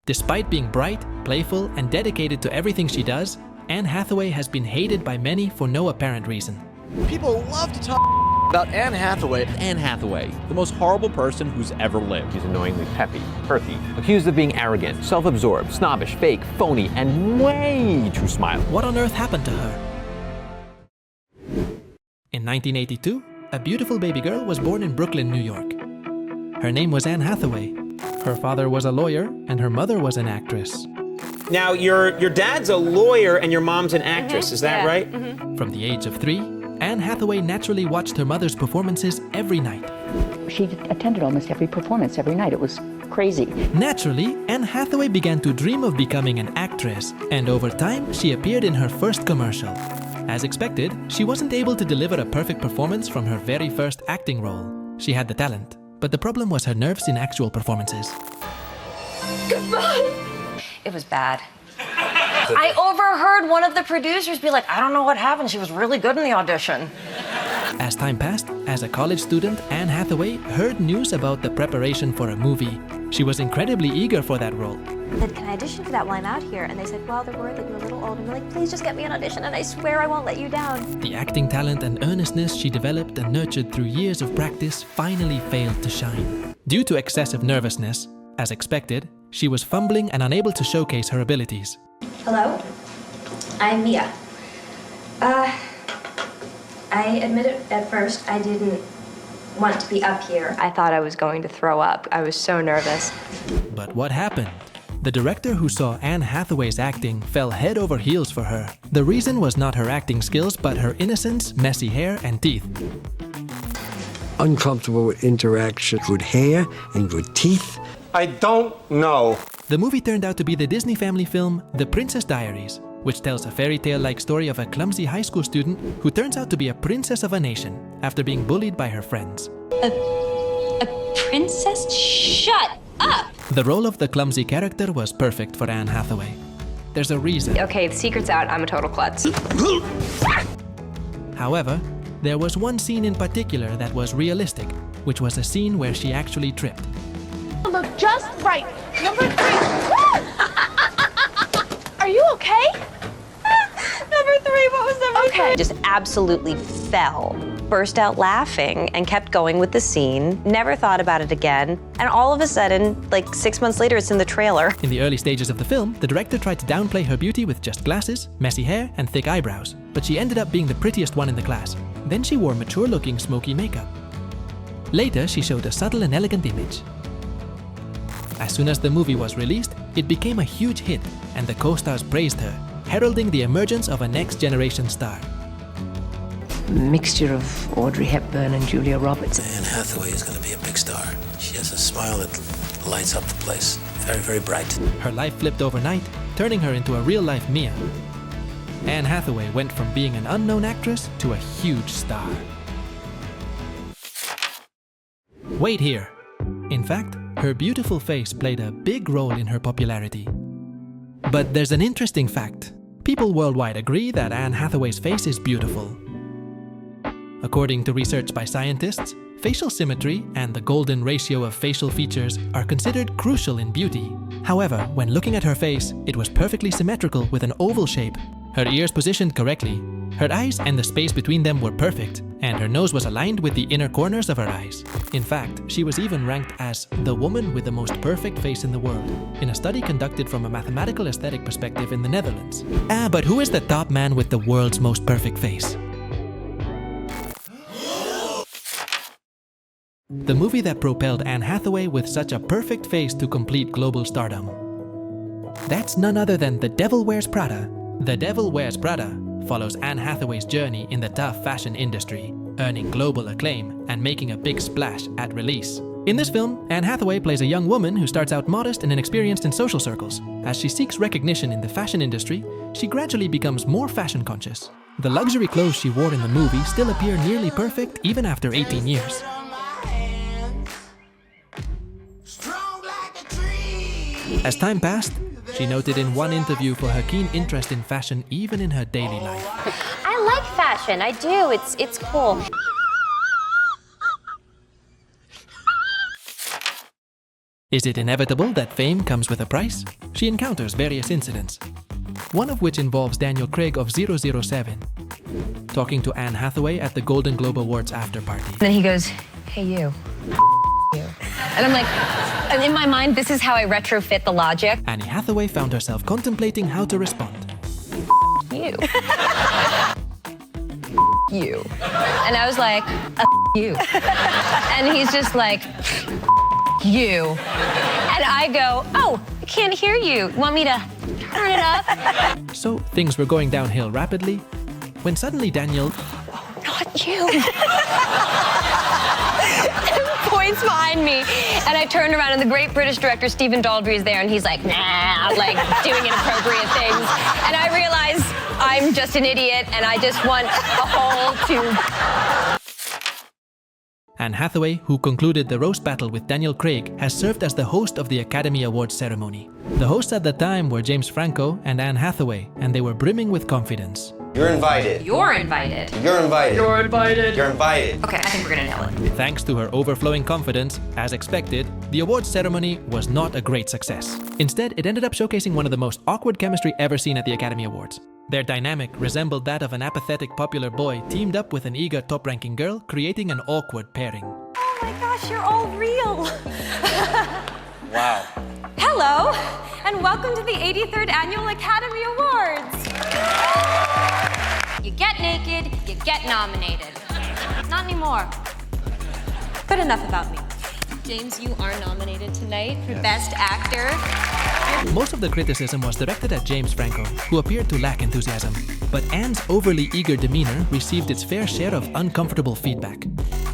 Despite being bright, playful, and dedicated to everything she does, Anne Hathaway has been hated by many for no apparent reason. People love to talk about Anne Hathaway. Anne Hathaway, the most horrible person who's ever lived. She's annoyingly peppy, earthy, accused of being arrogant, self-absorbed, snobbish, fake, phony, and way too smiley. What on earth happened to her? In 1982, a beautiful baby girl was born in Brooklyn, New York. Her name was Anne Hathaway. Her father was a lawyer, and her mother was an actress. Now, your dad's a lawyer and your mom's an actress, is that right? From the age of 3, Anne Hathaway naturally watched her mother's performances every night. She attended almost every performance every night. It was crazy. Naturally, Anne Hathaway began to dream of becoming an actress, and over time, she appeared in her first commercial. As expected, she wasn't able to deliver a perfect performance from her very first acting role. She had the talent, but the problem was her nerves in actual performances. Goodbye! It was bad. I overheard one of the producers be like, I don't know what happened, she was really good in the audition. As time passed, as a college student, Anne Hathaway heard news about the preparation for a movie. She was incredibly eager for that role. I said, can I audition for that while I'm out here? And they said, well, they're worried that you're a little old. And I'm like, please just get me an audition and I swear I won't let you down. The acting talent and earnestness she developed and nurtured through years of practice finally failed to shine. Due to excessive nervousness, as expected, she was fumbling and unable to showcase her abilities. Hello? I'm Mia. I admit it, at first I didn't want to be up here. I thought I was going to throw up. I was so nervous. But what happened? The director who saw Anne Hathaway's acting fell head over heels for her. The reason was not her acting skills, but her innocence, messy hair, and teeth. Uncomfortable with interaction, good hair and good teeth. I don't know. The movie turned out to be the Disney family film The Princess Diaries, which tells a fairy tale-like story of a clumsy high school student who turns out to be a princess of a nation after being bullied by her friends. A princess? Shut up! The role of the clumsy character was perfect for Anne Hathaway. There's a reason. Okay, the secret's out, I'm a total klutz. However, there was one scene in particular that was realistic, which was a scene where she actually tripped. Look just right. Number 3. Are you okay? Number 3, what was number 3? Just absolutely fell, burst out laughing, and kept going with the scene, never thought about it again, and all of a sudden, like 6 months later, it's in the trailer. In the early stages of the film, the director tried to downplay her beauty with just glasses, messy hair, and thick eyebrows, but she ended up being the prettiest one in the class. Then she wore mature-looking smoky makeup. Later, she showed a subtle and elegant image. As soon as the movie was released, it became a huge hit, and the co-stars praised her, heralding the emergence of a next-generation star. Mixture of Audrey Hepburn and Julia Roberts. Anne Hathaway is going to be a big star. She has a smile that lights up the place. Very, very bright. Her life flipped overnight, turning her into a real-life Mia. Anne Hathaway went from being an unknown actress to a huge star. Wait here. In fact, her beautiful face played a big role in her popularity. But there's an interesting fact. People worldwide agree that Anne Hathaway's face is beautiful. According to research by scientists, facial symmetry and the golden ratio of facial features are considered crucial in beauty. However, when looking at her face, it was perfectly symmetrical with an oval shape. Her ears positioned correctly, her eyes and the space between them were perfect, and her nose was aligned with the inner corners of her eyes. In fact, she was even ranked as the woman with the most perfect face in the world, in a study conducted from a mathematical aesthetic perspective in the Netherlands. But who is the top man with the world's most perfect face? The movie that propelled Anne Hathaway with such a perfect face to complete global stardom. That's none other than The Devil Wears Prada. The Devil Wears Prada follows Anne Hathaway's journey in the tough fashion industry, earning global acclaim and making a big splash at release. In this film, Anne Hathaway plays a young woman who starts out modest and inexperienced in social circles. As she seeks recognition in the fashion industry, she gradually becomes more fashion conscious. The luxury clothes she wore in the movie still appear nearly perfect even after 18 years. As time passed, she noted in one interview for her keen interest in fashion even in her daily life. I like fashion, I do. It's cool. Is it inevitable that fame comes with a price? She encounters various incidents, one of which involves Daniel Craig of 007 talking to Anne Hathaway at the Golden Globe Awards after party. Then he goes, "Hey, you. You." And I'm like, and in my mind, this is how I retrofit the logic. Annie Hathaway found herself contemplating how to respond. You. You. And I was like, you. And he's just like, you. And I go, "Oh, I can't hear you. Want me to turn it up?" So things were going downhill rapidly when suddenly Daniel, "Not you." Points behind me, and I turned around, and the great British director Stephen Daldry is there, and he's like, "Nah," like doing inappropriate things, and I realize I'm just an idiot, and I just want a hole to. Anne Hathaway, who concluded the roast battle with Daniel Craig, has served as the host of the Academy Awards ceremony. The hosts at the time were James Franco and Anne Hathaway, and they were brimming with confidence. You're invited. You're invited. You're invited. You're invited. You're invited. Okay, I think we're gonna nail it. Thanks to her overflowing confidence, as expected, the awards ceremony was not a great success. Instead, it ended up showcasing one of the most awkward chemistry ever seen at the Academy Awards. Their dynamic resembled that of an apathetic popular boy teamed up with an eager top-ranking girl, creating an awkward pairing. Oh my gosh, you're all real. Wow. Hello, and welcome to the 83rd Annual Academy Awards. You get naked, you get nominated. Not anymore. But enough about me. James, you are nominated tonight for Best Actor. Most of the criticism was directed at James Franco, who appeared to lack enthusiasm. But Anne's overly eager demeanor received its fair share of uncomfortable feedback.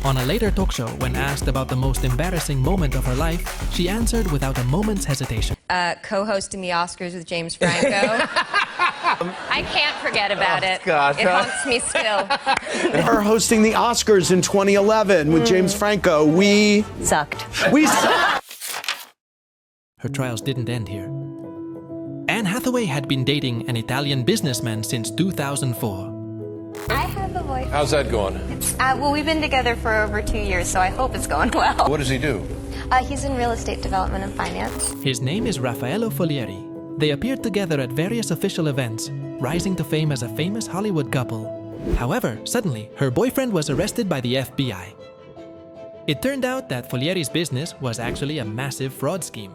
On a later talk show, when asked about the most embarrassing moment of her life, she answered without a moment's hesitation. Co-hosting the Oscars with James Franco. I can't forget about it. God. It haunts me still. Her hosting the Oscars in 2011 with James Franco, we Sucked. Her trials didn't end here. Anne Hathaway had been dating an Italian businessman since 2004. I have a boyfriend. How's that going? Well, we've been together for over 2 years, so I hope it's going well. What does he do? He's in real estate development and finance. His name is Raffaello Folieri. They appeared together at various official events, rising to fame as a famous Hollywood couple. However, suddenly, her boyfriend was arrested by the FBI. It turned out that Folieri's business was actually a massive fraud scheme.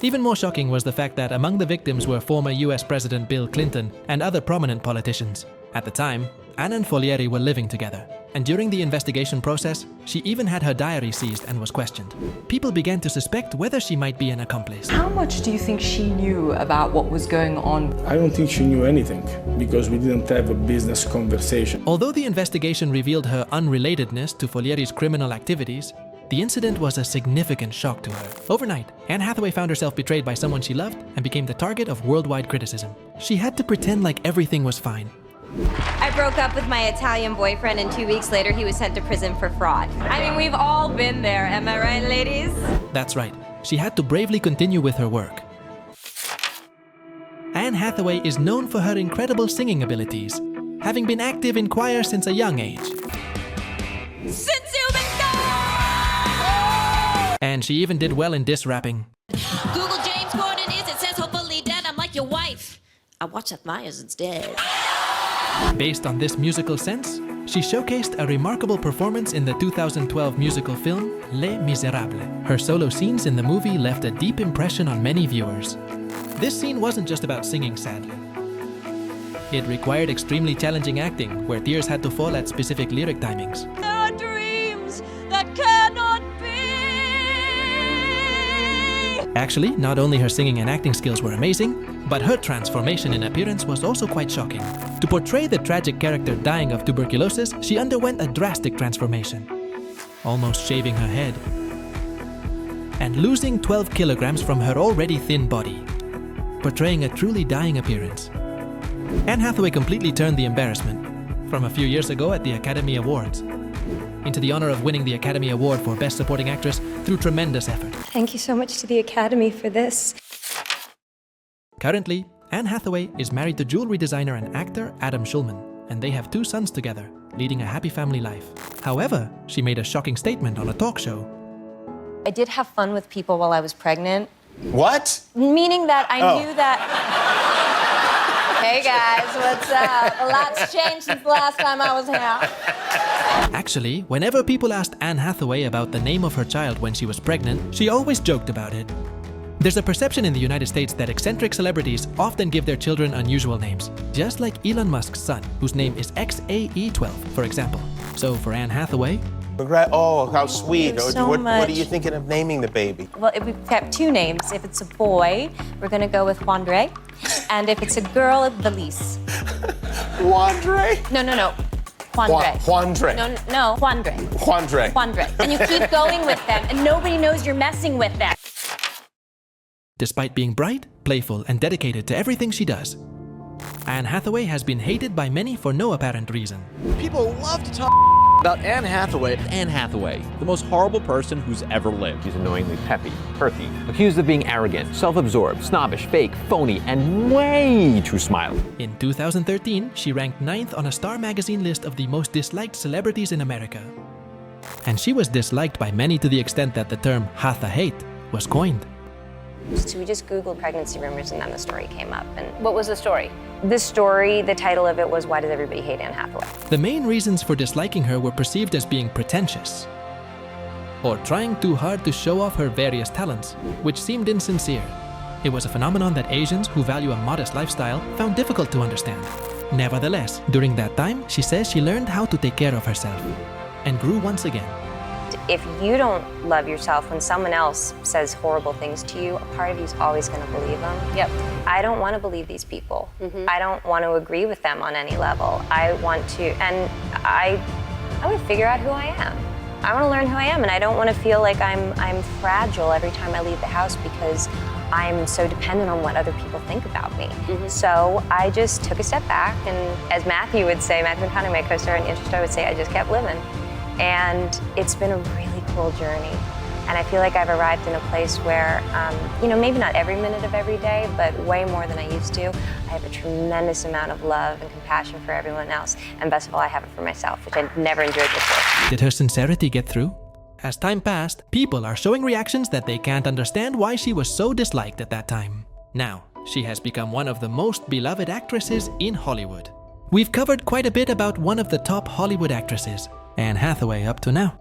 Even more shocking was the fact that among the victims were former US President Bill Clinton and other prominent politicians. At the time, Anne and Folieri were living together, and during the investigation process, she even had her diary seized and was questioned. People began to suspect whether she might be an accomplice. How much do you think she knew about what was going on? I don't think she knew anything, because we didn't have a business conversation. Although the investigation revealed her unrelatedness to Folieri's criminal activities, the incident was a significant shock to her. Overnight, Anne Hathaway found herself betrayed by someone she loved and became the target of worldwide criticism. She had to pretend like everything was fine. I broke up with my Italian boyfriend, and 2 weeks later he was sent to prison for fraud. I mean, we've all been there, am I right, ladies? That's right. She had to bravely continue with her work. Anne Hathaway is known for her incredible singing abilities, having been active in choir since a young age. Since you've been gone! And she even did well in diss rapping. Google James Corden is, it says hopefully dead. I'm like your wife. I watch Seth Meyers instead. Based on this musical sense, she showcased a remarkable performance in the 2012 musical film Les Miserables. Her solo scenes in the movie left a deep impression on many viewers. This scene wasn't just about singing, sadly. It required extremely challenging acting, where tears had to fall at specific lyric timings. There are dreams that cannot be. Actually, not only her singing and acting skills were amazing, but her transformation in appearance was also quite shocking. To portray the tragic character dying of tuberculosis, she underwent a drastic transformation, almost shaving her head, and losing 12 kilograms from her already thin body, portraying a truly dying appearance. Anne Hathaway completely turned the embarrassment from a few years ago at the Academy Awards into the honor of winning the Academy Award for Best Supporting Actress through tremendous effort. Thank you so much to the Academy for this. Currently, Anne Hathaway is married to jewelry designer and actor Adam Schulman, and they have 2 sons together, leading a happy family life. However, she made a shocking statement on a talk show. I did have fun with people while I was pregnant. What? Meaning that I knew that... Hey guys, what's up? A lot's changed since the last time I was here. Actually, whenever people asked Anne Hathaway about the name of her child when she was pregnant, she always joked about it. There's a perception in the United States that eccentric celebrities often give their children unusual names, just like Elon Musk's son, whose name is XAE12, for example. So for Anne Hathaway... Oh, how sweet. So what much. are you thinking of naming the baby? Well, we've kept two names. If it's a boy, we're gonna go with Juandre. And if it's a girl, Valise. Juandre? No. Juandre. Juandre. No, Juandre. Juandre. Juandre. And you keep going with them, and nobody knows you're messing with them. Despite being bright, playful, and dedicated to everything she does, Anne Hathaway has been hated by many for no apparent reason. People love to talk about Anne Hathaway. Anne Hathaway, the most horrible person who's ever lived. She's annoyingly peppy, earthy, accused of being arrogant, self-absorbed, snobbish, fake, phony, and way too smiley. In 2013, she ranked 9th on a Star magazine list of the most disliked celebrities in America. And she was disliked by many to the extent that the term Hathahate was coined. So we just Googled pregnancy rumors and then the story came up. And What was the story? the story, the title of it was Why Does Everybody Hate Anne Hathaway? The main reasons for disliking her were perceived as being pretentious, or trying too hard to show off her various talents, which seemed insincere. It was a phenomenon that Asians who value a modest lifestyle found difficult to understand. Nevertheless, during that time, she says she learned how to take care of herself and grew once again. If you don't love yourself, when someone else says horrible things to you, a part of you is always going to believe them. Yep. I don't want to believe these people. I don't want to agree with them on any level. I want to figure out who I am. I want to learn who I am, and I don't want to feel like I'm fragile every time I leave the house because I'm so dependent on what other people think about me. So I just took a step back, and as Matthew would say, Matthew McConaughey, my co-star in Interstellar, would say, I just kept living. And it's been a really cool journey. And I feel like I've arrived in a place where, maybe not every minute of every day, but way more than I used to. I have a tremendous amount of love and compassion for everyone else. And best of all, I have it for myself, which I never enjoyed before. Did her sincerity get through? As time passed, people are showing reactions that they can't understand why she was so disliked at that time. Now, she has become one of the most beloved actresses in Hollywood. We've covered quite a bit about one of the top Hollywood actresses, Anne Hathaway, up to now.